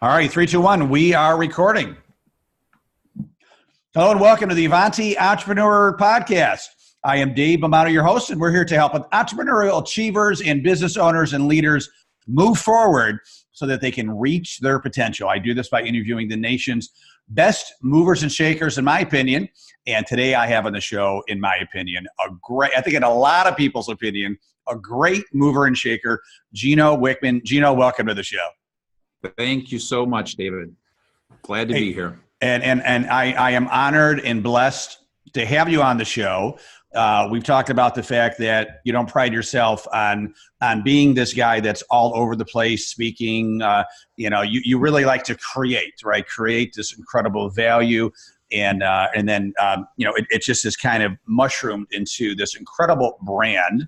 All right, 3, 2, 1. We are recording. Hello and welcome to the Avanti Entrepreneur Podcast. I am Dave Mammano, your host, and we're here to help with entrepreneurial achievers and business owners and leaders move forward so that they can reach their potential. I do this by interviewing the nation's best movers and shakers, in my opinion. And today I have on the show, in my opinion, I think in a lot of people's opinion, a great mover and shaker, Gino Wickman. Gino, welcome to the show. Thank you so much, David. Glad to be here. And I am honored and blessed to have you on the show. We've talked about the fact that you don't pride yourself on being this guy that's all over the place speaking. You really like to create, right? Create this incredible value. And then it just is kind of mushroomed into this incredible brand,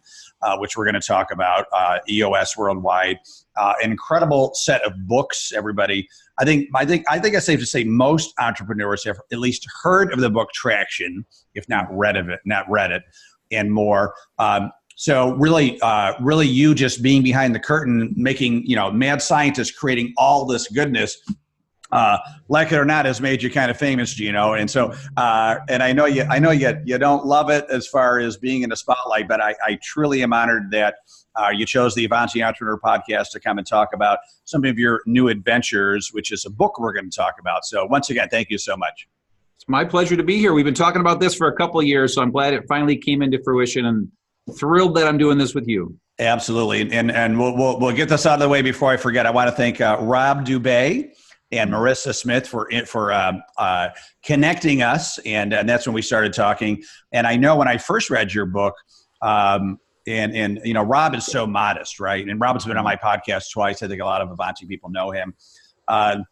which we're going to talk about, EOS Worldwide. An incredible set of books. Everybody, I think it's safe to say most entrepreneurs have at least heard of the book Traction, if not read it, and more. So really, you just being behind the curtain, making mad scientists creating all this goodness. Like it or not, has made you kind of famous, Gino. And so, and I know you don't love it as far as being in the spotlight, but I truly am honored that you chose the Avanti Entrepreneur Podcast to come and talk about some of your new adventures, which is a book we're going to talk about. So once again, thank you so much. It's my pleasure to be here. We've been talking about this for a couple of years, so I'm glad it finally came into fruition, and thrilled that I'm doing this with you. Absolutely, and we'll get this out of the way before I forget. I want to thank Rob Dubay and Marissa Smith for connecting us, and that's when we started talking. And I know when I first read your book, and Rob is so modest, right? And Rob's been on my podcast twice. I think a lot of Avanti people know him, and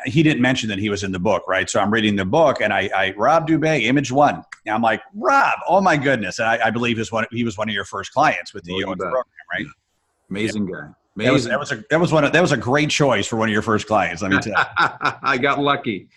he didn't mention that he was in the book, right? So I'm reading the book, and I Rob Dubay, Image One. And I'm like, Rob, oh my goodness! And I believe he was one of your first clients with the EOS program, right? Amazing guy. Amazing. That was a great choice for one of your first clients. Let me tell you. I got lucky.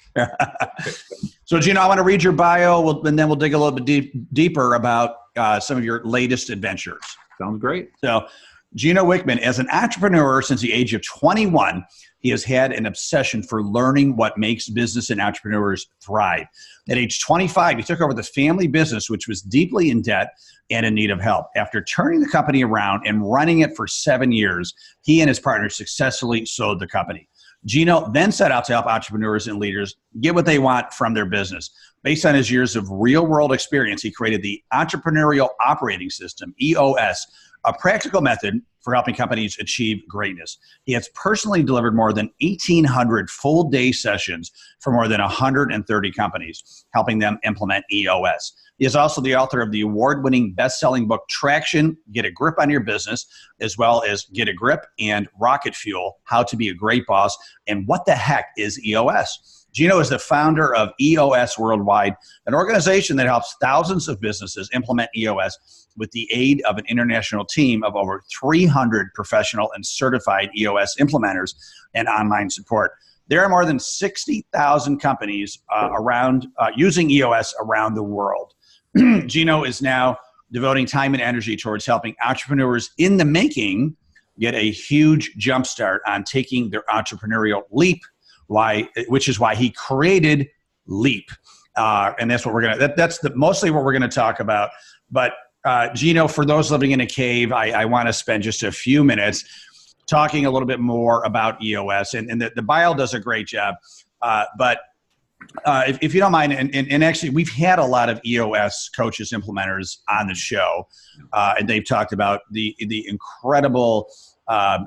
So, Gino, I want to read your bio, and then we'll dig a little bit deeper about some of your latest adventures. Sounds great. So, Gino Wickman, as an entrepreneur since the age of 21, he has had an obsession for learning what makes business and entrepreneurs thrive. At age 25, he took over the family business, which was deeply in debt and in need of help. After turning the company around and running it for 7 years, he and his partner successfully sold the company. Gino then set out to help entrepreneurs and leaders get what they want from their business. Based on his years of real-world experience, he created the Entrepreneurial Operating System, EOS, a practical method for helping companies achieve greatness. He has personally delivered more than 1,800 full-day sessions for more than 130 companies, helping them implement EOS. He is also the author of the award-winning best-selling book, Traction, Get a Grip on Your Business, as well as Get a Grip and Rocket Fuel, How to Be a Great Boss, and What the Heck is EOS? Gino is the founder of EOS Worldwide, an organization that helps thousands of businesses implement EOS with the aid of an international team of over 300 professional and certified EOS implementers and online support. There are more than 60,000 companies using EOS around the world. Gino is now devoting time and energy towards helping entrepreneurs in the making get a huge jumpstart on taking their entrepreneurial leap, which is why he created Leap. And that's what that's mostly what we're going to talk about. But Gino, for those living in a cave, I want to spend just a few minutes talking a little bit more about EOS. And the bio does a great job. But if you don't mind, and actually we've had a lot of EOS coaches, implementers on the show, and they've talked about the incredible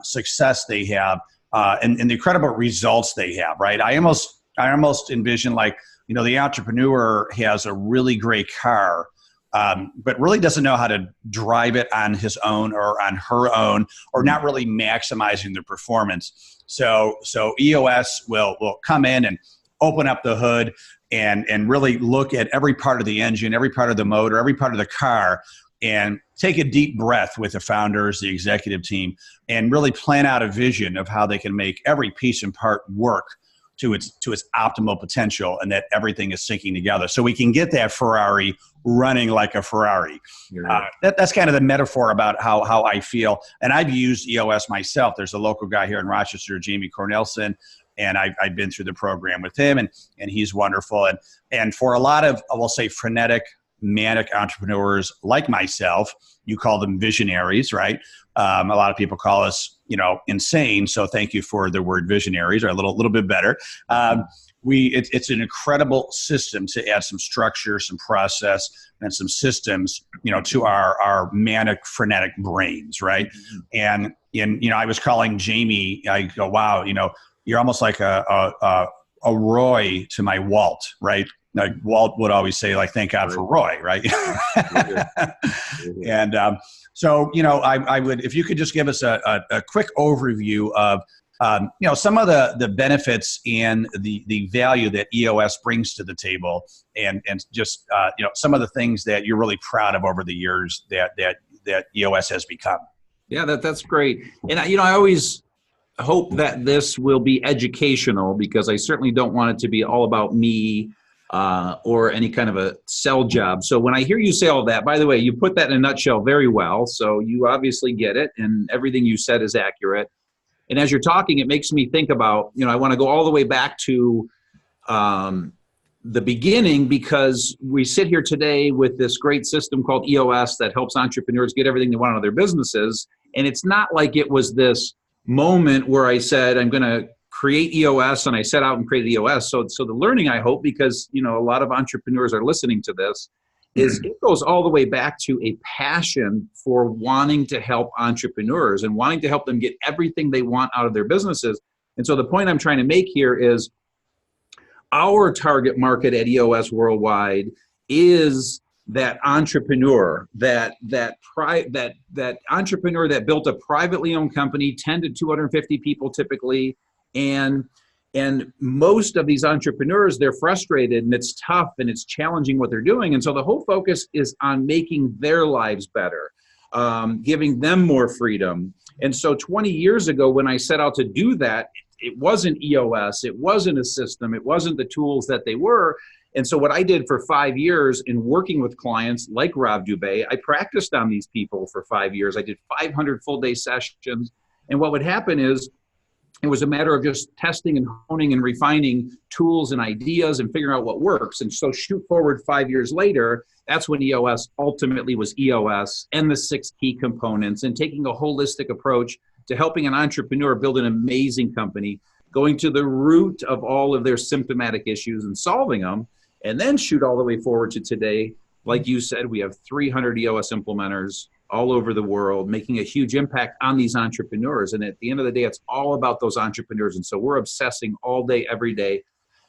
success they have and the incredible results they have, right? I almost envision the entrepreneur has a really great car, but really doesn't know how to drive it on his own or on her own, or not really maximizing the performance. So EOS will come in and open up the hood and really look at every part of the engine, every part of the motor, every part of the car, and take a deep breath with the founders, the executive team, and really plan out a vision of how they can make every piece and part work to its optimal potential, and that everything is syncing together. So we can get that Ferrari running like a Ferrari. That's kind of the metaphor about how I feel. And I've used EOS myself. There's a local guy here in Rochester, Jamie Cornelson, and I've been through the program with him, and he's wonderful. And for a lot of, I will say, frenetic, manic entrepreneurs like myself, you call them visionaries, right? A lot of people call us, insane. So thank you for the word visionaries, or a little bit better. It's an incredible system to add some structure, some process, and some systems, to our manic, frenetic brains, right? And I was calling Jamie. I go, wow, you're almost like a Roy to my Walt, right? Like Walt would always say, like, thank God for Roy, right? And so, I would, if you could just give us a quick overview of, some of the benefits and the value that EOS brings to the table, and just, some of the things that you're really proud of over the years that EOS has become. Yeah, that's great. And, I always hope that this will be educational, because I certainly don't want it to be all about me or any kind of a sell job. So when I hear you say all that, by the way, you put that in a nutshell very well. So you obviously get it, and everything you said is accurate. And as you're talking, it makes me think about, I want to go all the way back to the beginning, because we sit here today with this great system called EOS that helps entrepreneurs get everything they want out of their businesses. And it's not like it was this moment where I said, I'm going to create EOS, and I set out and created EOS. So the learning, I hope, because, a lot of entrepreneurs are listening to this, is it goes all the way back to a passion for wanting to help entrepreneurs and wanting to help them get everything they want out of their businesses. And so the point I'm trying to make here is our target market at EOS Worldwide is that entrepreneur, that entrepreneur that built a privately owned company, 10 to 250 people typically, and most of these entrepreneurs, they're frustrated, and it's tough, and it's challenging what they're doing. And so the whole focus is on making their lives better, giving them more freedom. And so 20 years ago, when I set out to do that, it wasn't EOS, it wasn't a system, it wasn't the tools that they were. And so what I did for 5 years in working with clients like Rob Dubay, I practiced on these people for 5 years. I did 500 full-day sessions. And what would happen is, it was a matter of just testing and honing and refining tools and ideas and figuring out what works. And so shoot forward 5 years later, that's when EOS ultimately was EOS and the 6 key components, and taking a holistic approach to helping an entrepreneur build an amazing company, going to the root of all of their symptomatic issues and solving them, and then shoot all the way forward to today. Like you said, we have 300 EOS implementers all over the world, making a huge impact on these entrepreneurs. And at the end of the day, it's all about those entrepreneurs. And so we're obsessing all day, every day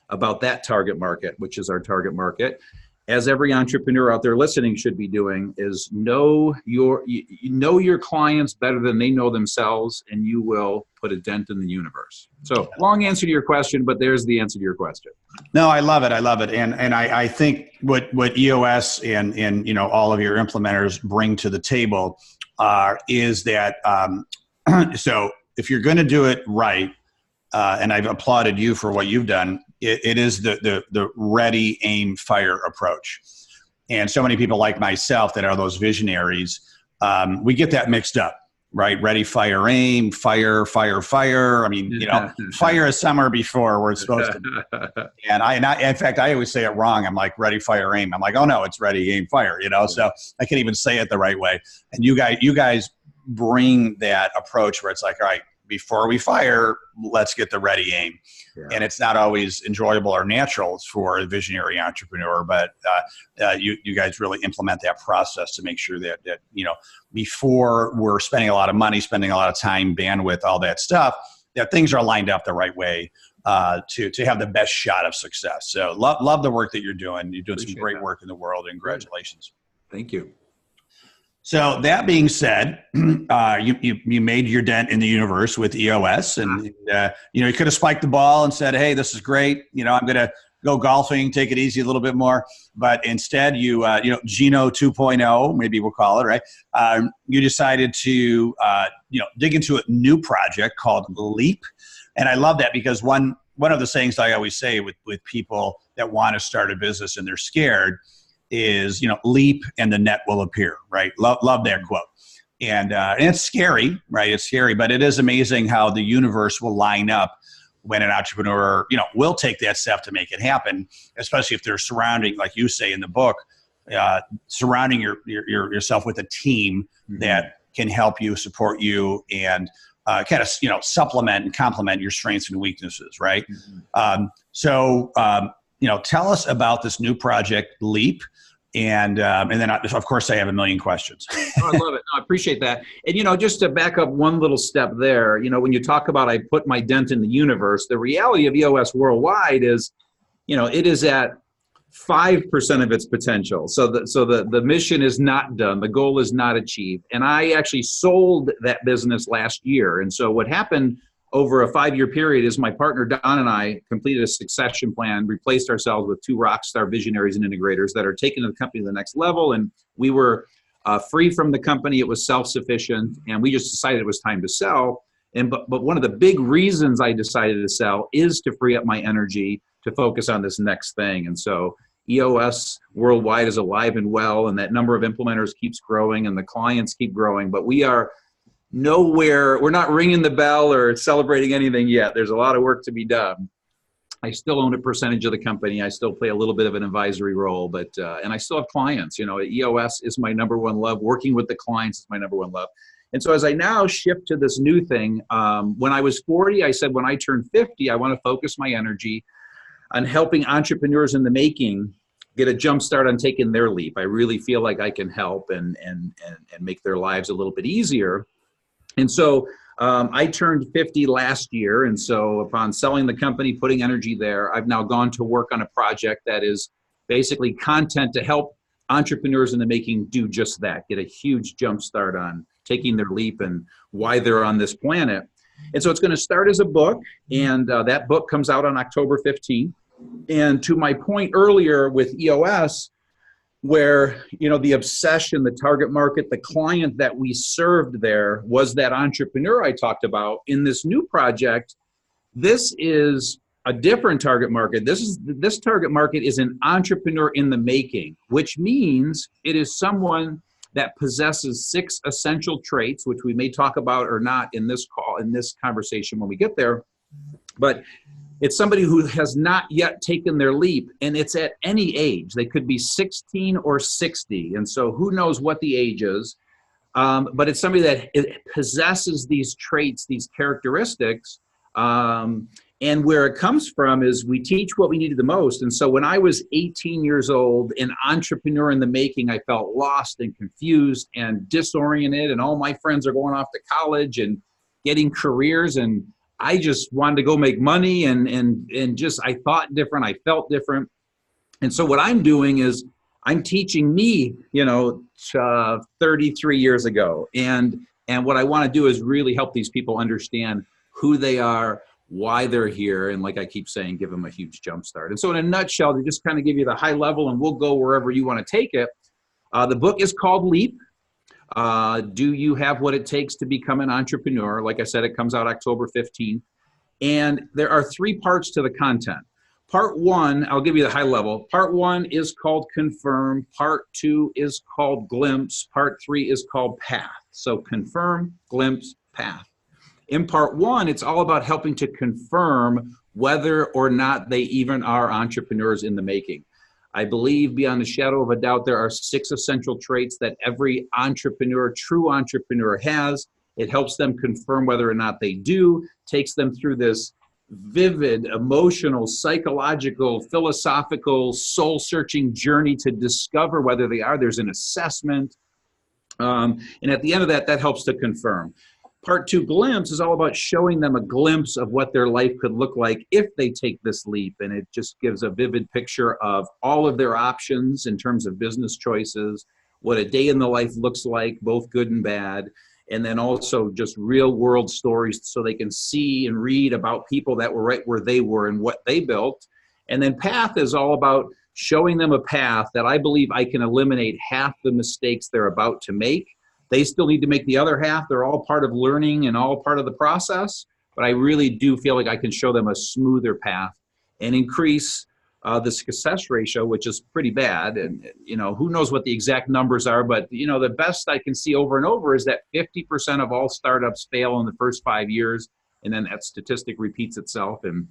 about that target market, which is our target market. As every entrepreneur out there listening should be doing, is know your clients better than they know themselves, and you will put a dent in the universe. So long answer to your question, but there's the answer to your question. No, I love it. And I think what EOS and all of your implementers bring to the table is that, so if you're going to do it right, and I've applauded you for what you've done, it is the ready, aim, fire approach. And so many people like myself that are those visionaries, we get that mixed up, right? Ready, fire, aim, fire, fire, fire. I mean, fire is somewhere before where it's supposed to be. And in fact, I always say it wrong. I'm like, ready, fire, aim. I'm like, oh no, it's ready, aim, fire, so I can't even say it the right way. And you guys bring that approach where it's like, all right, before we fire, let's get the ready aim. Yeah. And it's not always enjoyable or natural for a visionary entrepreneur, but you guys really implement that process to make sure that before we're spending a lot of money, spending a lot of time, bandwidth, all that stuff, that things are lined up the right way to have the best shot of success. So love the work that you're doing. You're doing some great work in the world, and congratulations. Thank you. So that being said, you made your dent in the universe with EOS, and you could have spiked the ball and said, "Hey, this is great. I'm going to go golfing, take it easy a little bit more." But instead, Gino 2.0, maybe we'll call it, right? You decided to dig into a new project called Leap, and I love that because one, one of the things I always say with people that want to start a business and they're scared is, leap and the net will appear, right? Love that quote. And it's scary, right? It's scary, but it is amazing how the universe will line up when an entrepreneur, will take that step to make it happen, especially if they're surrounding, like you say in the book, surrounding yourself with a team that can help you, support you, and kind of, supplement and complement your strengths and weaknesses, right? So, tell us about this new project, Leap. And then, of course, I have a million questions. Oh, I love it. No, I appreciate that. And, just to back up one little step there, when you talk about I put my dent in the universe, the reality of EOS Worldwide is, it is at 5% of its potential. So the mission is not done. The goal is not achieved. And I actually sold that business last year. And so what happened over a 5-year period is my partner, Don, and I completed a succession plan, replaced ourselves with 2 rock star visionaries and integrators that are taking the company to the next level. And we were free from the company. It was self-sufficient. And we just decided it was time to sell. But one of the big reasons I decided to sell is to free up my energy to focus on this next thing. And so EOS Worldwide is alive and well, and that number of implementers keeps growing and the clients keep growing. But we are nowhere, we're not ringing the bell or celebrating anything yet. There's a lot of work to be done. I still own a percentage of the company. I still play a little bit of an advisory role, but and I still have clients. EOS is my number one love. Working with the clients is my number one love. And so as I now shift to this new thing, when I was 40, I said when I turn 50, I want to focus my energy on helping entrepreneurs in the making get a jump start on taking their leap. I really feel like I can help and make their lives a little bit easier. And so I turned 50 last year. And so upon selling the company, putting energy there, I've now gone to work on a project that is basically content to help entrepreneurs in the making do just that, get a huge jump start on taking their leap and why they're on this planet. And so it's going to start as a book, and that book comes out on October 15th. And to my point earlier with EOS, where, the obsession, the target market, the client that we served there was that entrepreneur I talked about. In this new project, this is a different target market. This target market is an entrepreneur in the making, which means it is someone that possesses 6 essential traits, which we may talk about or not in this call, in this conversation when we get there. But it's somebody who has not yet taken their leap, and it's at any age. They could be 16 or 60, and so who knows what the age is. But it's somebody that possesses these traits, these characteristics, and where it comes from is we teach what we needed the most. And so when I was 18 years old, an entrepreneur in the making, I felt lost and confused and disoriented, and all my friends are going off to college and getting careers, and I just wanted to go make money and just, I thought different, I felt different. And so what I'm doing is I'm teaching me, 33 years ago. And what I want to do is really help these people understand who they are, why they're here, and like I keep saying, give them a huge jump start. And so in a nutshell, to just kind of give you the high level, and we'll go wherever you want to take it. The book is called Leap. Do you have what it takes to become an entrepreneur? Like I said, it comes out October 15th. And there are 3 parts to the content. Part 1, I'll give you the high level. Part 1 is called Confirm. Part 2 is called Glimpse. Part 3 is called Path. So Confirm, Glimpse, Path. In part 1, it's all about helping to confirm whether or not they even are entrepreneurs in the making. I believe beyond a shadow of a doubt, there are 6 essential traits that every entrepreneur, true entrepreneur has. It helps them confirm whether or not they do, takes them through this vivid, emotional, psychological, philosophical, soul-searching journey to discover whether they are. There's an assessment. And at the end of that, that helps to confirm. Part 2, Glimpse, is all about showing them a glimpse of what their life could look like if they take this leap. And it just gives a vivid picture of all of their options in terms of business choices, what a day in the life looks like, both good and bad. And then also just real world stories so they can see and read about people that were right where they were and what they built. And then Path is all about showing them a path that I believe I can eliminate half the mistakes they're about to make. They still need to make the other half. They're all part of learning and all part of the process. but I really do feel like I can show them a smoother path and increase the success ratio, which is pretty bad. And, who knows what the exact numbers are, but, the best I can see over and over is that 50% of all startups fail in the first 5 years. And then that statistic repeats itself. And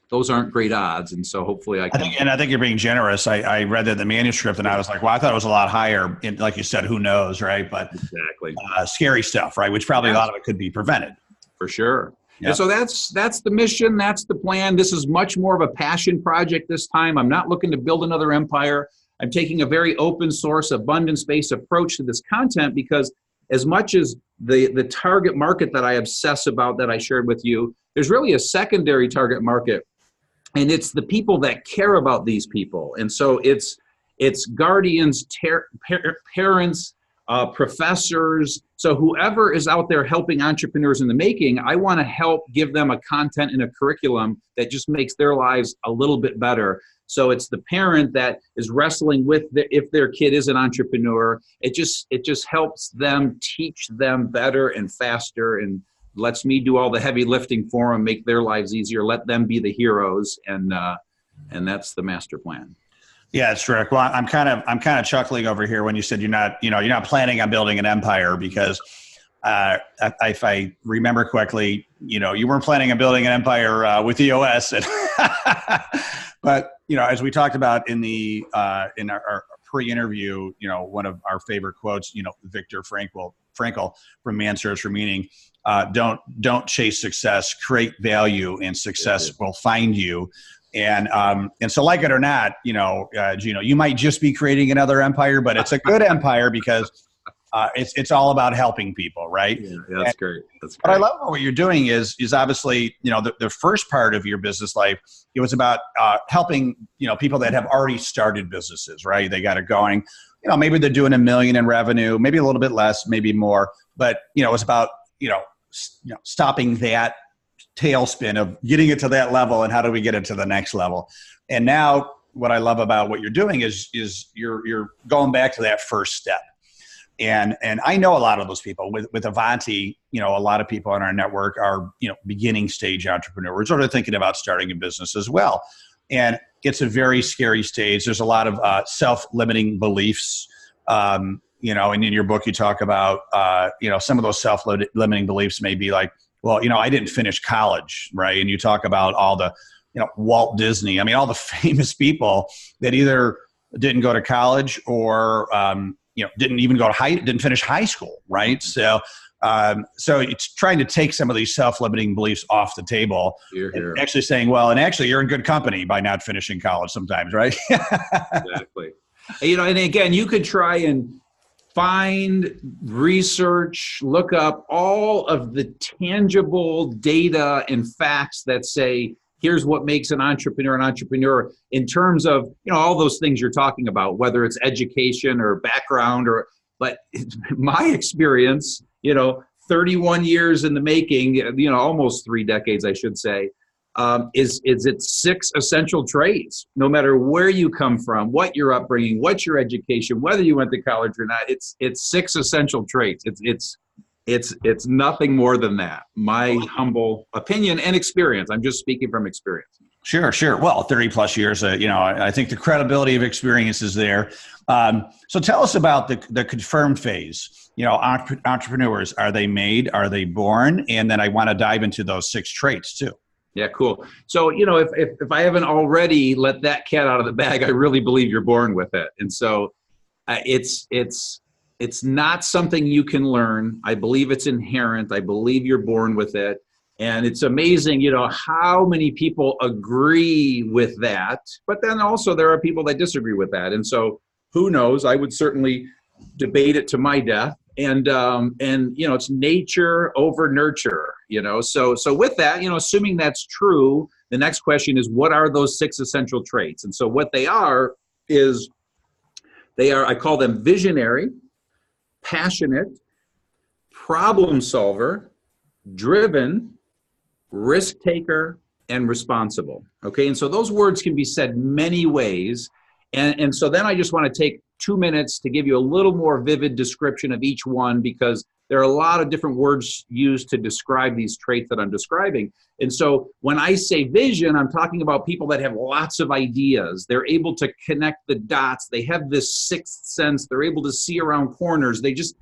those aren't great odds. And so hopefully I can. I think you're being generous. I read that in the manuscript and I was like, well, I thought it was a lot higher. And like you said, who knows, right? But exactly. Scary stuff, right? Which probably a lot of it could be prevented. For sure. Yep. And so that's the mission. That's the plan. This is much more of a passion project this time. I'm not looking to build another empire. I'm taking a very open source, abundance-based approach to this content because as much as the target market that I obsess about that I shared with you, there's really a secondary target market. And it's the people that care about these people. And so it's guardians, parents, professors. So whoever is out there helping entrepreneurs in the making, I want to help give them a content and a curriculum that just makes their lives a little bit better. So it's the parent that is wrestling with if their kid is an entrepreneur. It just helps them, teach them better and faster, and lets me do all the heavy lifting for them, make their lives easier, let them be the heroes, and that's the master plan. Yeah, it's Rick. Well, I'm kind of chuckling over here when you said you're not planning on building an empire because if I remember correctly, you weren't planning on building an empire with EOS, but as we talked about in our pre-interview, one of our favorite quotes, Viktor Frankl from Man's Search for Meaning, don't chase success, create value, and success will find you. And so, like it or not, Gino, you might just be creating another empire, but it's a good empire because it's all about helping people, right? Yeah, that's great. That's great. What I love about what you're doing is obviously, the first part of your business life, it was about helping, people that have already started businesses, right? They got it going. Maybe they're doing $1 million in revenue, maybe a little bit less, maybe more, but it's about stopping that tailspin of getting it to that level and how do we get it to the next level. And now what I love about what you're doing is you're going back to that first step. And I know a lot of those people with Avanti, a lot of people on our network are, beginning stage entrepreneurs or they're thinking about starting a business as well. And it's a very scary stage. There's a lot of self-limiting beliefs, and in your book you talk about, some of those self-limiting beliefs may be like, well, I didn't finish college, right? And you talk about all the, Walt Disney. I mean, all the famous people that either didn't go to college or, didn't finish high school, right? So it's trying to take some of these self-limiting beliefs off the table. And actually saying, well, and actually you're in good company by not finishing college sometimes, right? Exactly. And again, you could try and find, research, look up all of the tangible data and facts that say, here's what makes an entrepreneur in terms of, all those things you're talking about, whether it's education or background but my experience, 31 years in the making, almost 3 decades, I should say, is it's 6 essential traits. No matter where you come from, what your upbringing, what your education, whether you went to college or not, it's 6 essential traits. It's nothing more than that. My humble opinion and experience. I'm just speaking from experience. Sure. Well, 30 plus years, I think the credibility of experience is there. So tell us about the confirmed phase. Entrepreneurs, are they made? Are they born? And then I want to dive into those 6 traits too. Yeah, cool. So, if I haven't already let that cat out of the bag, I really believe you're born with it. And so it's not something you can learn. I believe it's inherent. I believe you're born with it. And it's amazing, how many people agree with that. But then also there are people that disagree with that. And so who knows? I would certainly debate it to my death. And it's nature over nurture, So with that, assuming that's true, the next question is, what are those 6 essential traits? And so what they are, I call them visionary, passionate, problem solver, driven, risk taker, and responsible. Okay. And so those words can be said many ways. And so then I just want to take 2 minutes to give you a little more vivid description of each one, because There are a lot of different words used to describe these traits that I'm describing. And so when I say vision, I'm talking about people that have lots of ideas. They're able to connect the dots. They have this sixth sense. They're able to see around corners. They just,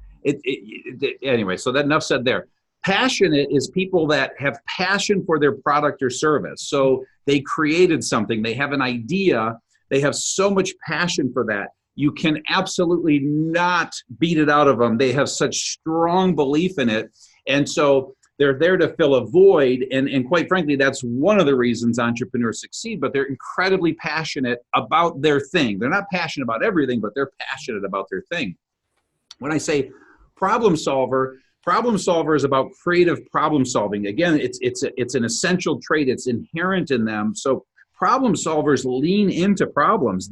anyway, so that enough said there. Passionate is people that have passion for their product or service. So they created something. They have an idea. They have so much passion for that. You can absolutely not beat it out of them. They have such strong belief in it. And so they're there to fill a void. And quite frankly, that's one of the reasons entrepreneurs succeed, but they're incredibly passionate about their thing. They're not passionate about everything, but they're passionate about their thing. When I say problem solver is about creative problem solving. Again, it's an essential trait. It's inherent in them. So problem solvers lean into problems.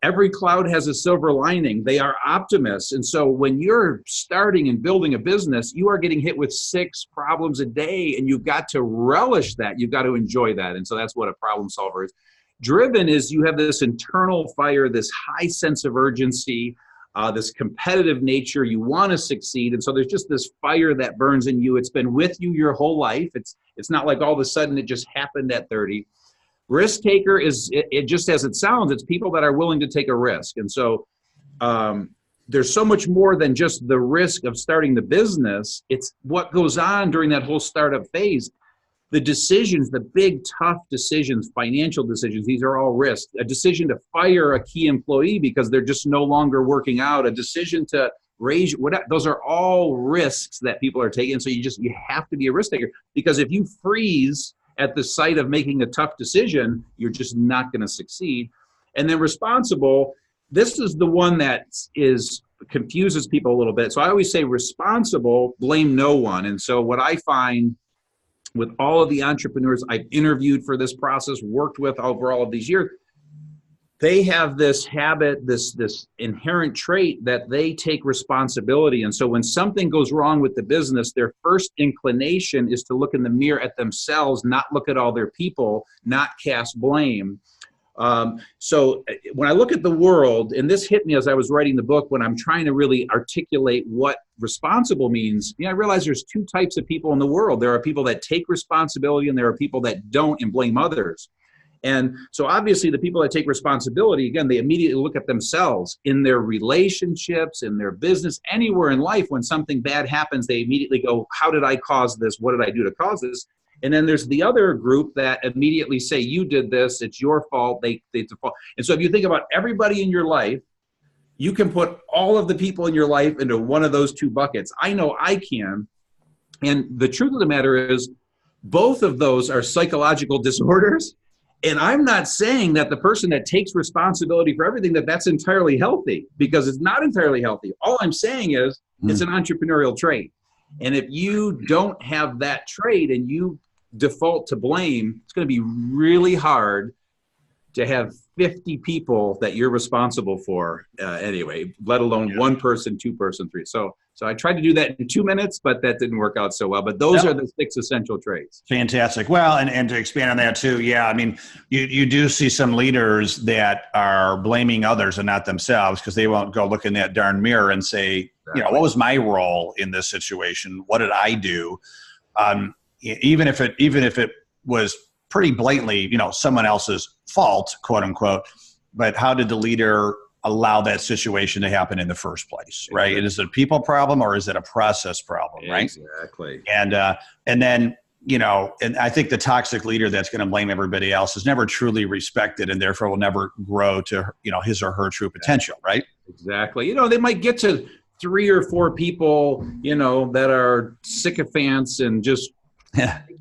Every cloud has a silver lining. They are optimists. And so when you're starting and building a business, you are getting hit with 6 problems a day, and you've got to relish that. You've got to enjoy that. And so that's what a problem solver is. Driven is you have this internal fire, this high sense of urgency, this competitive nature. You want to succeed. And so there's just this fire that burns in you. It's been with you your whole life. It's not like all of a sudden it just happened at 30. Risk taker is, it just as it sounds, it's people that are willing to take a risk. And so there's so much more than just the risk of starting the business. It's what goes on during that whole startup phase. The decisions, the big, tough decisions, financial decisions, these are all risks. A decision to fire a key employee because they're just no longer working out, a decision to raise, those are all risks that people are taking. So you have to be a risk taker, because if you freeze at the sight of making a tough decision, you're just not going to succeed. And then responsible, this is the one that confuses people a little bit. So I always say responsible, blame no one. And so what I find with all of the entrepreneurs I've interviewed for this process, worked with over all of these years, they have this habit, this inherent trait that they take responsibility. And so when something goes wrong with the business, their first inclination is to look in the mirror at themselves, not look at all their people, not cast blame. So when I look at the world, and this hit me as I was writing the book, when I'm trying to really articulate what responsible means, I realize there's 2 types of people in the world. There are people that take responsibility, and there are people that don't and blame others. And so obviously the people that take responsibility, again, they immediately look at themselves in their relationships, in their business, anywhere in life. When something bad happens, they immediately go, how did I cause this? What did I do to cause this? And then there's the other group that immediately say, you did this, it's your fault, it's a fault. And so if you think about everybody in your life, you can put all of the people in your life into one of those 2 buckets. I know I can. And the truth of the matter is, both of those are psychological disorders. And I'm not saying that the person that takes responsibility for everything, that's entirely healthy, because it's not entirely healthy. All I'm saying is it's an entrepreneurial trait. And if you don't have that trait and you default to blame, it's going to be really hard to have 50 people that you're responsible for anyway, let alone 1 person, 2 person, 3. So I tried to do that in 2 minutes, but that didn't work out so well. But those are the 6 essential traits. Fantastic. Well, and to expand on that too, I mean, you do see some leaders that are blaming others and not themselves, because they won't go look in that darn mirror and say, what was my role in this situation? What did I do? Even if it was pretty blatantly, someone else's fault, quote unquote, but how did the leader allow that situation to happen in the first place, right? Exactly. Is it a people problem, or is it a process problem, right? Exactly. And then, and I think the toxic leader that's going to blame everybody else is never truly respected, and therefore will never grow to, his or her true potential, right? Exactly. They might get to 3 or 4 people, that are sycophants and just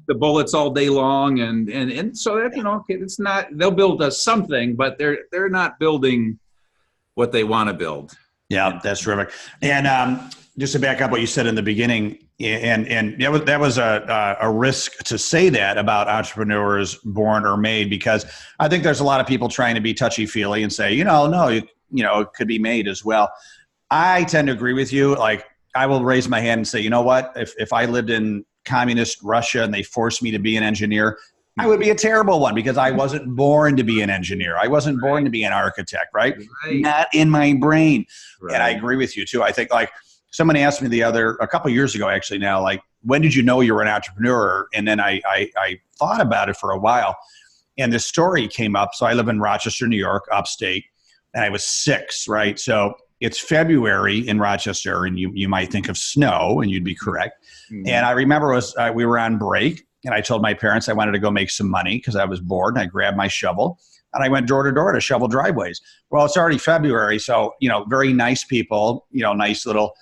the bullets all day long, and so that it's not, they'll build something, but they're not building what they want to build. Yeah, that's terrific. And just to back up what you said in the beginning, and that was a risk to say that about entrepreneurs born or made, because I think there's a lot of people trying to be touchy-feely and say, no, it could be made as well. I tend to agree with you. Like, I will raise my hand and say, you know what, if I lived in communist Russia and they forced me to be an engineer, I would be a terrible one, because I wasn't born to be an engineer. I wasn't born to be an architect, right? Not in my brain. Right. And I agree with you too. I think someone asked me a couple of years ago, actually now, like, when did you know you were an entrepreneur? And then I thought about it for a while, and this story came up. So I live in Rochester, New York, upstate, and I was 6, right? So it's February in Rochester, and you might think of snow, and you'd be correct. Mm-hmm. And I remember we were on break, and I told my parents I wanted to go make some money because I was bored, and I grabbed my shovel, and I went door to door to shovel driveways. Well, it's already February, so, very nice people, nice little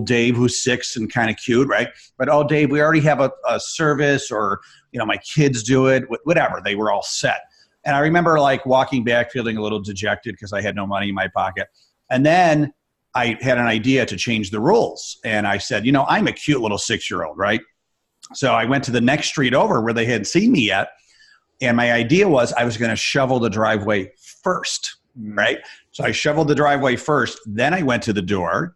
Dave who's 6 and kind of cute, right? But, oh, Dave, we already have a service, or, my kids do it, whatever. They were all set. And I remember like walking back feeling a little dejected because I had no money in my pocket. And then I had an idea to change the rules. And I said, I'm a cute little 6-year-old, right? So I went to the next street over where they hadn't seen me yet. And my idea was I was going to shovel the driveway first, right? So I shoveled the driveway first. Then I went to the door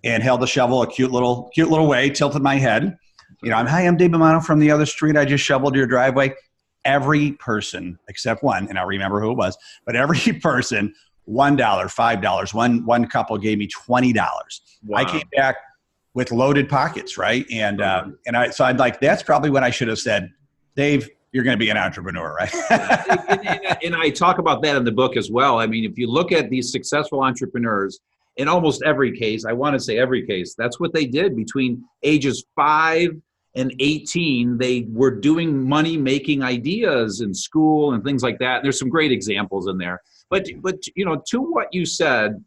and held the shovel a cute little way, tilted my head. Hi, I'm Dave Mammano from the other street. I just shoveled your driveway. Every person, except one, and I remember who it was, but every person, $1, $5, one couple gave me $20. Wow. I came back with loaded pockets, right? And so I'm like, that's probably when I should have said, Dave, you're going to be an entrepreneur, right? and I talk about that in the book as well. I mean, if you look at these successful entrepreneurs, in almost every case, I want to say every case, that's what they did between ages 5 and 18. They were doing money-making ideas in school and things like that. And there's some great examples in there. But to what you said,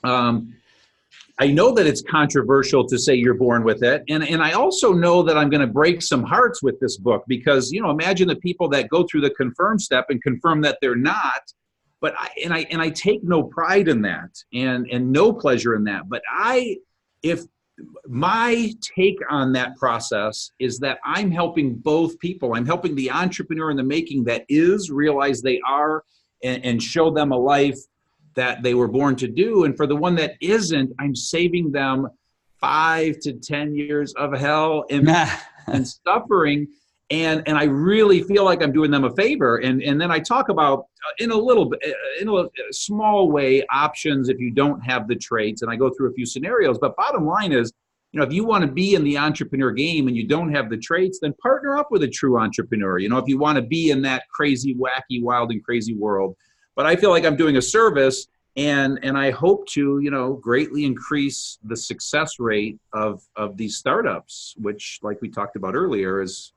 I know that it's controversial to say you're born with it. And I also know that I'm going to break some hearts with this book because, imagine the people that go through the confirm step and confirm that they're not. But I take no pride in that and no pleasure in that. But if my take on that process is that I'm helping both people. I'm helping the entrepreneur in the making that is realize they are and show them a life that they were born to do. And for the one that isn't, I'm saving them 5 to 10 years of hell and suffering. And I really feel like I'm doing them a favor. And then I talk about in a small way, options if you don't have the traits. And I go through a few scenarios. But bottom line is, if you want to be in the entrepreneur game and you don't have the traits, then partner up with a true entrepreneur. If you want to be in that crazy, wacky, wild, and crazy world. But I feel like I'm doing a service, and I hope to, greatly increase the success rate of these startups, which, like we talked about earlier, is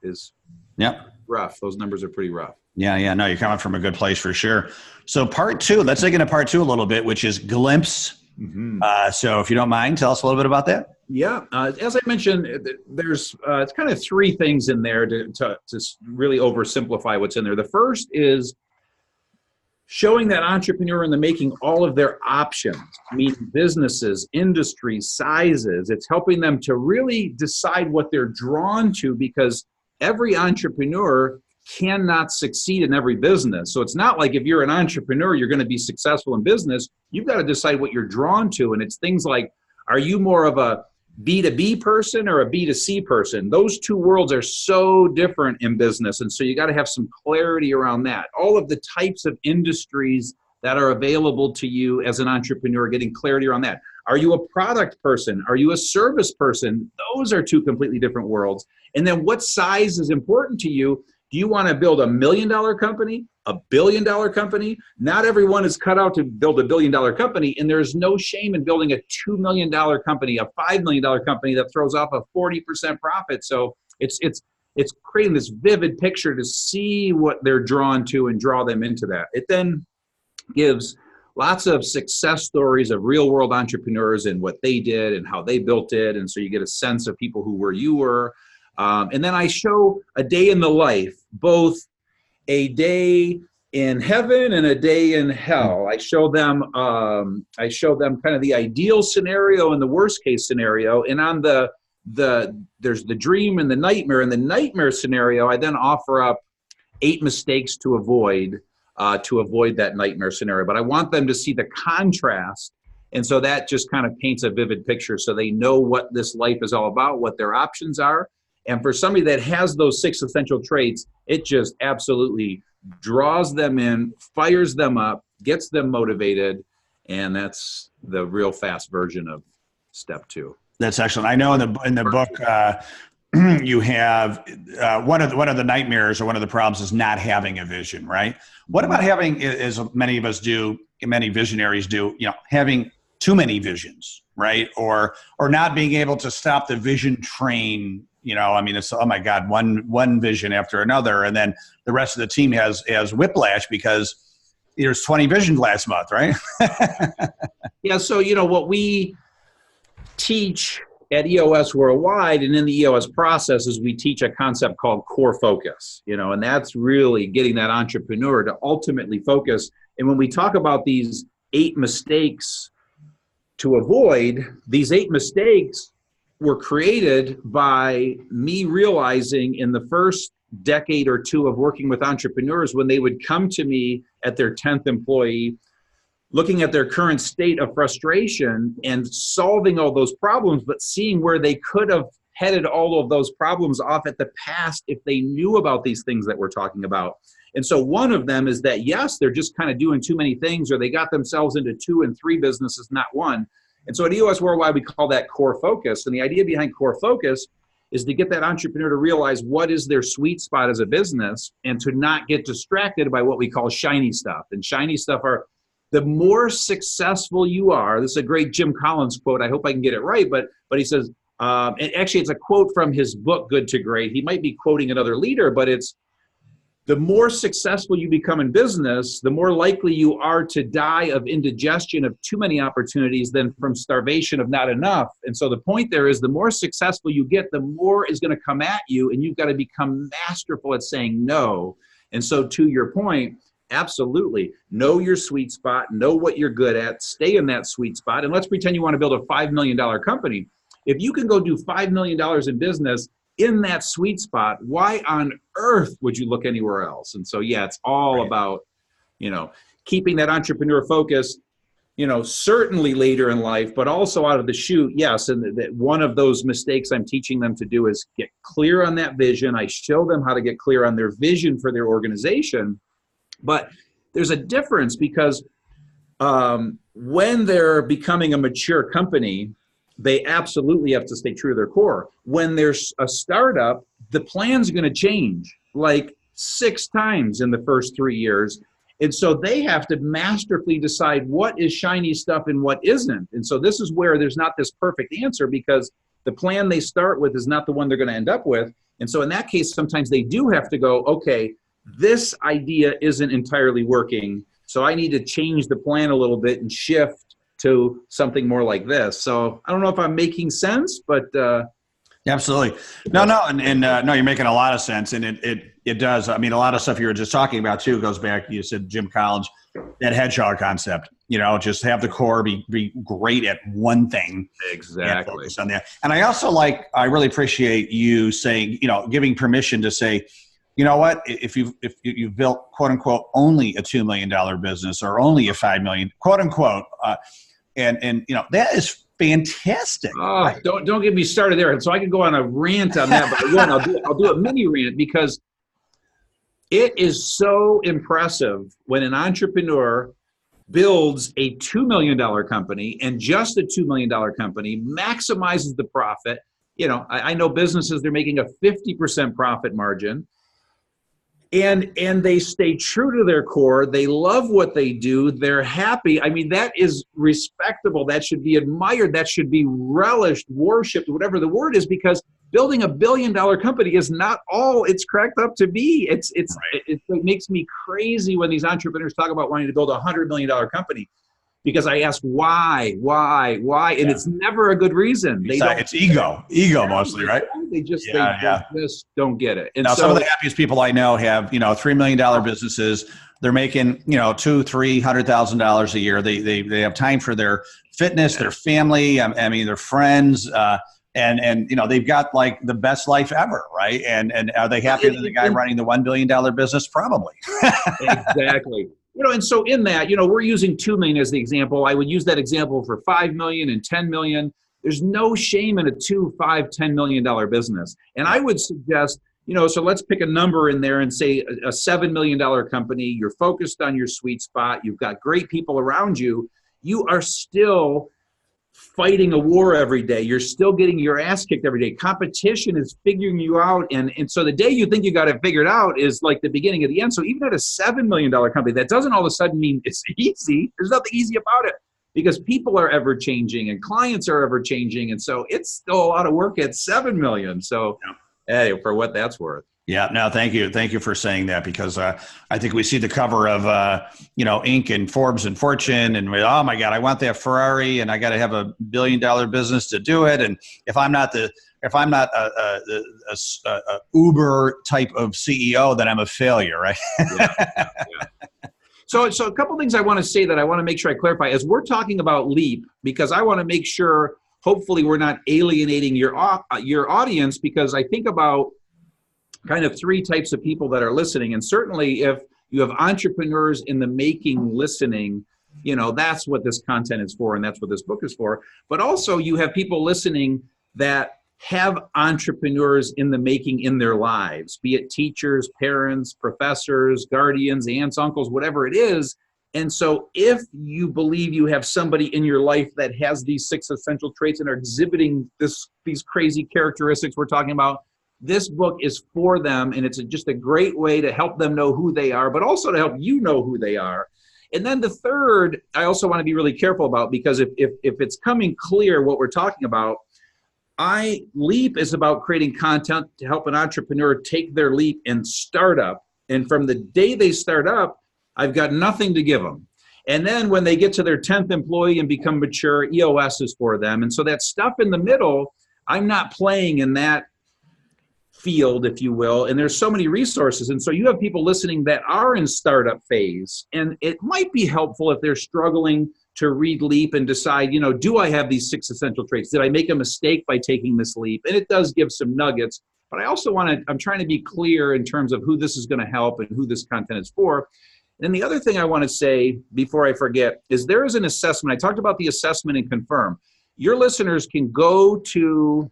rough. Those numbers are pretty rough. Yeah. No, you're coming from a good place for sure. So part 2, let's dig into part 2 a little bit, which is glimpse. Mm-hmm. So if you don't mind, tell us a little bit about that. Yeah. As I mentioned, there's it's kind of 3 things in there to really oversimplify what's in there. The first is showing that entrepreneur in the making all of their options, meaning businesses, industries, sizes. It's helping them to really decide what they're drawn to, because every entrepreneur cannot succeed in every business. So it's not like if you're an entrepreneur, you're going to be successful in business. You've got to decide what you're drawn to. And it's things like, are you more of a B2B person or a B2C person? Those 2 worlds are so different in business. And so you got to have some clarity around that. All of the types of industries that are available to you as an entrepreneur, getting clarity around that. Are you a product person? Are you a service person? Those are 2 completely different worlds. And then what size is important to you? Do you want to build $1 million company, $1 billion company? Not everyone is cut out to build $1 billion company, and there's no shame in building a $2 million company, a $5 million company that throws off a 40% profit. So it's creating this vivid picture to see what they're drawn to and draw them into that. It then gives lots of success stories of real world entrepreneurs and what they did and how they built it, and so you get a sense of people who were you were. And then I show a day in the life, both a day in heaven and a day in hell. I show them kind of the ideal scenario and the worst case scenario. And on there's the dream and the nightmare. In the nightmare scenario, I then offer up 8 mistakes to avoid that nightmare scenario. But I want them to see the contrast. And so that just kind of paints a vivid picture so they know what this life is all about, what their options are. And for somebody that has those 6 essential traits, it just absolutely draws them in, fires them up, gets them motivated. And that's the real fast version of step 2. That's excellent. I know in the book, you have one of the nightmares or one of the problems is not having a vision, right? What about having, as many of us do, many visionaries do, having too many visions, right? Or not being able to stop the vision train. I mean, it's, oh my God, one vision after another, and then the rest of the team has whiplash because there's 20 visions last month, right? Yeah. So what we teach at EOS Worldwide and in the EOS process is we teach a concept called core focus, and that's really getting that entrepreneur to ultimately focus. And when we talk about these 8 mistakes to avoid, these 8 mistakes were created by me realizing in the first decade or two of working with entrepreneurs, when they would come to me at their 10th employee, looking at their current state of frustration and solving all those problems, but seeing where they could have headed all of those problems off at the past if they knew about these things that we're talking about. And so one of them is that, yes, they're just kind of doing too many things, or they got themselves into 2 and 3 businesses, not one. And so at EOS Worldwide, we call that core focus. And the idea behind core focus is to get that entrepreneur to realize what is their sweet spot as a business and to not get distracted by what we call shiny stuff. And shiny stuff are, the more successful you are, this is a great Jim Collins quote, I hope I can get it right, but he says, and actually it's a quote from his book, Good to Great. He might be quoting another leader, but it's, the more successful you become in business, the more likely you are to die of indigestion of too many opportunities than from starvation of not enough. And so the point there is, the more successful you get, the more is going to come at you, and you've got to become masterful at saying no. And so to your point, absolutely, know your sweet spot, know what you're good at, stay in that sweet spot. And let's pretend you want to build a $5 million company. If you can go do $5 million in business in that sweet spot, why on earth would you look anywhere else? And so, yeah, it's all Right. about, keeping that entrepreneur focus, certainly later in life, but also out of the chute. Yes. And that one of those mistakes I'm teaching them to do is get clear on that vision. I show them how to get clear on their vision for their organization. But there's a difference because when they're becoming a mature company, they absolutely have to stay true to their core. When there's a startup, the plan's going to change like 6 times in the first 3 years. And so they have to masterfully decide what is shiny stuff and what isn't. And so this is where there's not this perfect answer, because the plan they start with is not the one they're going to end up with. And so in that case, sometimes they do have to go, okay, this idea isn't entirely working, so I need to change the plan a little bit and shift to something more like this. So I don't know if I'm making sense, but Absolutely. No, no, you're making a lot of sense, and it does. I mean, a lot of stuff you were just talking about too goes back. You said Jim Collins, that hedgehog concept. Just have the core, be great at one thing. Exactly. And focus on that. And I really appreciate you saying, giving permission to say, you know what, if you've built quote unquote only a $2 million business or only a $5 million quote unquote, and that is fantastic. Oh, right? Don't get me started there. And so I can go on a rant on that, but I won't. I'll do a mini rant, because it is so impressive when an entrepreneur builds a $2 million company, and just a $2 million company maximizes the profit. I know businesses, they're making a 50% profit margin. And they stay true to their core. They love what they do. They're happy. I mean, that is respectable. That should be admired. That should be relished, worshipped, whatever the word is, because building a $1 billion company is not all it's cracked up to be. It makes me crazy when these entrepreneurs talk about wanting to build a $100 million company, because I ask why, and it's never a good reason. It's ego mostly, right? They just don't get it. And now, some of the happiest people I know have $3 million businesses. They're making $200,000-$300,000 a year. They have time for their fitness, their family. I mean, their friends, and they've got like the best life ever, right? And are they happier than the guy running the $1 billion business? Probably. Exactly. And so in that, we're using 2 million as the example. I would use that example for 5 million and 10 million. There's no shame in a $2, $5, $10 million business. And I would suggest, so let's pick a number in there and say a $7 million company. You're focused on your sweet spot. You've got great people around you. You are still fighting a war every day. You're still getting your ass kicked every day. Competition is figuring you out. And so the day you think you got it figured out is like the beginning of the end. So even at a $7 million company, that doesn't all of a sudden mean it's easy. There's nothing easy about it because people are ever changing and clients are ever changing. And so it's still a lot of work at 7 million. So hey, for what that's worth. Yeah, no, thank you. Thank you for saying that because I think we see the cover of, Inc. and Forbes and Fortune and oh my God, I want that Ferrari and I got to have $1 billion business to do it. And if I'm not a Uber type of CEO, then I'm a failure, right? Yeah. So a couple things I want to say that I want to make sure I clarify as we're talking about LEAP, because I want to make sure hopefully we're not alienating your audience, because I think about kind of 3 types of people that are listening. And certainly if you have entrepreneurs in the making listening, that's what this content is for. And that's what this book is for. But also you have people listening that have entrepreneurs in the making in their lives, be it teachers, parents, professors, guardians, aunts, uncles, whatever it is. And so if you believe you have somebody in your life that has these 6 essential traits and are exhibiting these crazy characteristics we're talking about, this book is for them, and it's just a great way to help them know who they are, but also to help you know who they are. And then the third, I also want to be really careful about, because if it's coming clear what we're talking about, LEAP is about creating content to help an entrepreneur take their leap and start up. And from the day they start up, I've got nothing to give them. And then when they get to their 10th employee and become mature, EOS is for them. And so that stuff in the middle, I'm not playing in that field, if you will, and there's so many resources. And so you have people listening that are in startup phase, and it might be helpful if they're struggling to read LEAP and decide, do I have these 6 essential traits? Did I make a mistake by taking this leap? And it does give some nuggets, but I also I'm trying to be clear in terms of who this is going to help and who this content is for. And the other thing I want to say before I forget is there is an assessment. I talked about the assessment and confirm. Your listeners can go to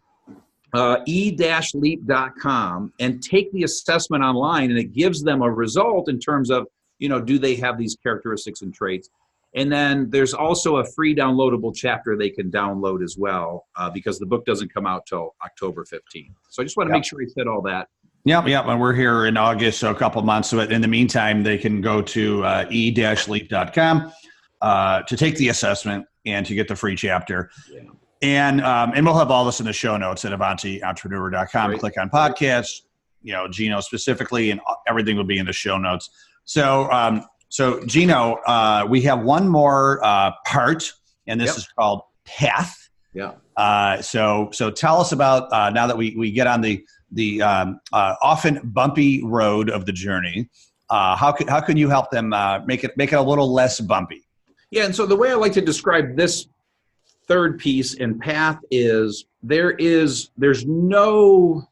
e-leap.com and take the assessment online, and it gives them a result in terms of, do they have these characteristics and traits? And then there's also a free downloadable chapter they can download as well, because the book doesn't come out till October 15th. So I just want to make sure we said all that. Yeah. And we're here in August, so a couple months. So in the meantime, they can go to e-leap.com to take the assessment and to get the free chapter. Yeah. And we'll have all this in the show notes at AvantiEntrepreneur.com. Right. Click on podcasts, Gino specifically, and everything will be in the show notes. So Gino, we have one more part, and this is called Path. Yeah. So tell us about now that we get on the often bumpy road of the journey. How can you help them make it a little less bumpy? Yeah, and so the way I like to describe this third piece in Path is there's no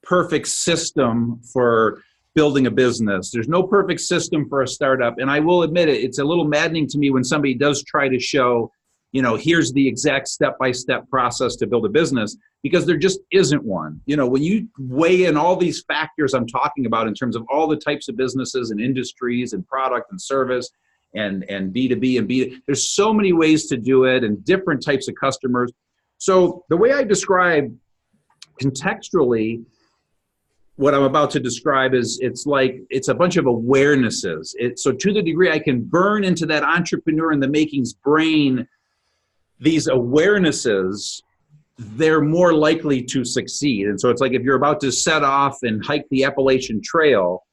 perfect system for building a business. There's no perfect system for a startup. And I will admit it's a little maddening to me when somebody does try to show, here's the exact step-by-step process to build a business, because there just isn't one. When you weigh in all these factors I'm talking about in terms of all the types of businesses and industries and product and service, and B2B and B2B. There's so many ways to do it and different types of customers. So the way I describe contextually what I'm about to describe is it's a bunch of awarenesses. So to the degree I can burn into that entrepreneur in the making's brain these awarenesses, they're more likely to succeed. And so it's like if you're about to set off and hike the Appalachian Trail,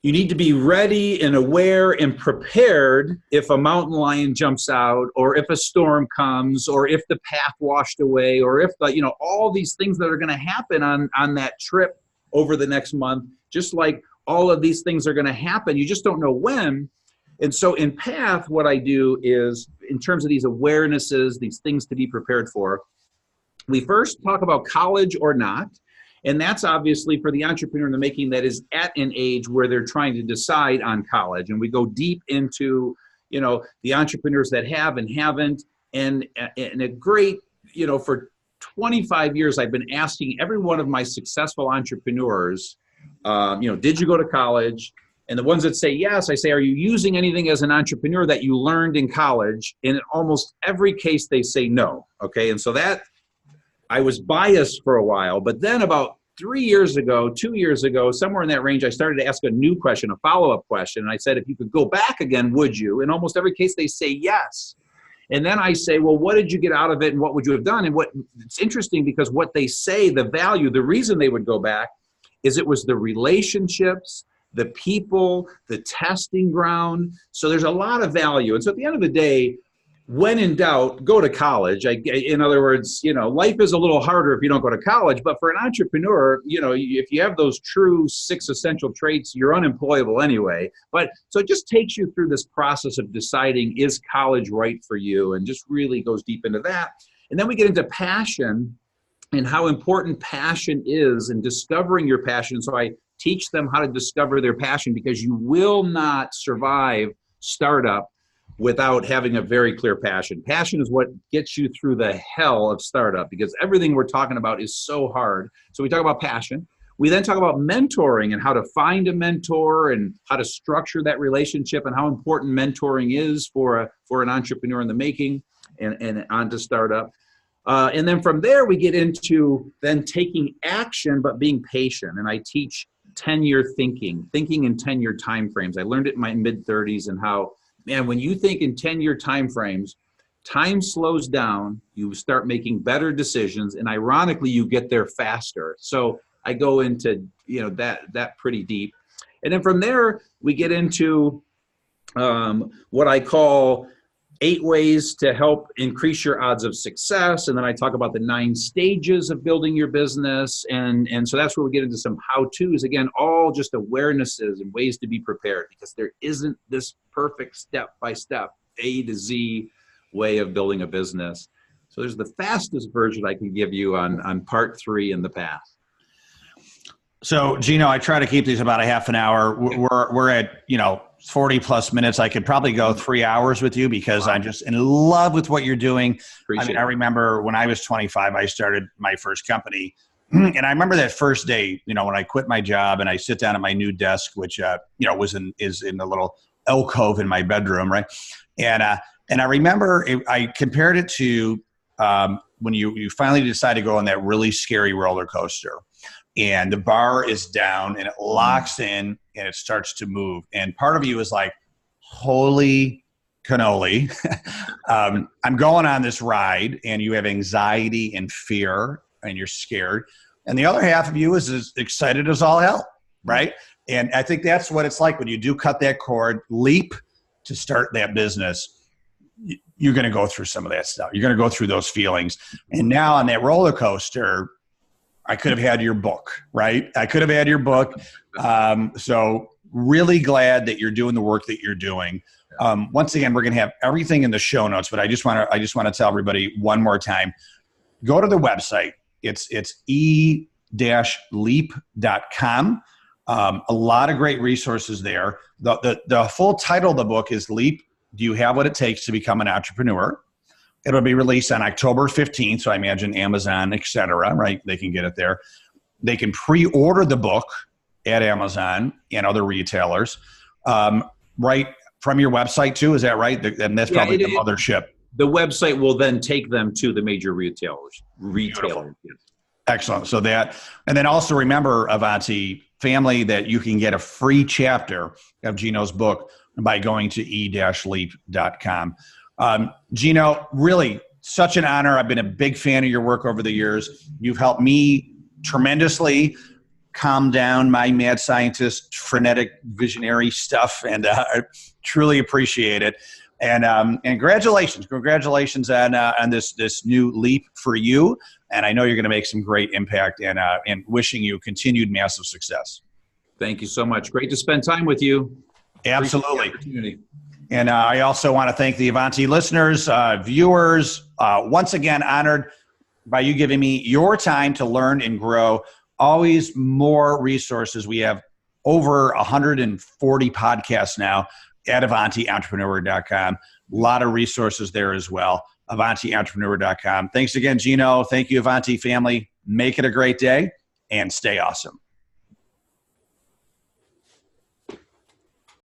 you need to be ready and aware and prepared if a mountain lion jumps out, or if a storm comes, or if the path washed away, or if all these things that are going to happen on that trip over the next month, just like all of these things are going to happen. You just don't know when. And so in Path, what I do is, in terms of these awarenesses, these things to be prepared for, we first talk about college or not. And that's obviously for the entrepreneur in the making that is at an age where they're trying to decide on college. And we go deep into, the entrepreneurs that have and haven't. And a great, for 25 years, I've been asking every one of my successful entrepreneurs, did you go to college? And the ones that say yes, I say, are you using anything as an entrepreneur that you learned in college? And in almost every case, they say no. Okay. And so that I was biased for a while, but then about 3 years ago, 2 years ago, somewhere in that range, I started to ask a new question, a follow-up question. And I said, if you could go back again, would you? In almost every case, they say yes. And then I say, well, what did you get out of it and what would you have done? And it's interesting because what they say, the value, the reason they would go back is it was the relationships, the people, the testing ground. So there's a lot of value. And so at the end of the day, when in doubt, go to college. In other words, life is a little harder if you don't go to college, but for an entrepreneur, if you have those true 6 essential traits, you're unemployable anyway. But so it just takes you through this process of deciding, is college right for you? And just really goes deep into that. And then we get into passion and how important passion is and discovering your passion. So I teach them how to discover their passion, because you will not survive startup without having a very clear passion. Passion is what gets you through the hell of startup, because everything we're talking about is so hard. So we talk about passion. We then talk about mentoring and how to find a mentor and how to structure that relationship and how important mentoring is for an entrepreneur in the making and on to startup. And then from there, we get into then taking action, but being patient. And I teach 10-year thinking in 10-year timeframes. I learned it in my mid-30s, and how, man, when you think in 10-year timeframes, time slows down, you start making better decisions, and ironically, you get there faster. So I go into that pretty deep. And then from there, we get into what I call 8 ways to help increase your odds of success. And then I talk about the 9 stages of building your business. And so that's where we get into some how-tos. Again, all just awarenesses and ways to be prepared, because there isn't this perfect step-by-step A to Z way of building a business. So there's the fastest version I can give you on part 3 in the past. So, Gino, I try to keep these about a half an hour. We're at 40 plus minutes. I could probably go 3 hours with you, because I'm just in love with what you're doing. I remember when I was 25, I started my first company, and I remember that first day, when I quit my job and I sit down at my new desk, which is in the little alcove in my bedroom, right? And I remember I compared it to when you finally decide to go on that really scary roller coaster. And the bar is down and it locks in and it starts to move. And part of you is like, holy cannoli. I'm going on this ride, and you have anxiety and fear and you're scared. And the other half of you is as excited as all hell, right? And I think that's what it's like when you do cut that cord, leap to start that business. You're going to go through some of that stuff. You're going to go through those feelings. And now on that roller coaster, I could have had your book, right? I could have had your book. So really glad that you're doing the work that you're doing. Once again, we're going to have everything in the show notes, but I just want to tell everybody one more time, go to the website. It's e-leap.com. A lot of great resources there. The full title of the book is Leap: Do You Have What It Takes to Become an Entrepreneur? It'll be released on October 15th, so I imagine Amazon, et cetera, right? They can get it there. They can pre-order the book at Amazon and other retailers, right from your website too, is that right? And that's probably the mothership. The website will then take them to the major retailers. Yes. Excellent. So that, and then also remember, Avanti family, that you can get a free chapter of Gino's book by going to e-leap.com. Gino, really such an honor. I've been a big fan of your work over the years. You've helped me tremendously calm down my mad scientist, frenetic, visionary stuff, and I truly appreciate it. And congratulations on this new leap for you. And I know you're going to make some great impact, and wishing you continued massive success. Thank you so much. Great to spend time with you. Absolutely. And I also want to thank the Avanti listeners, viewers, once again, honored by you giving me your time to learn and grow. Always more resources. We have over 140 podcasts now at AvantiEntrepreneur.com. A lot of resources there as well. AvantiEntrepreneur.com. Thanks again, Gino. Thank you, Avanti family. Make it a great day and stay awesome.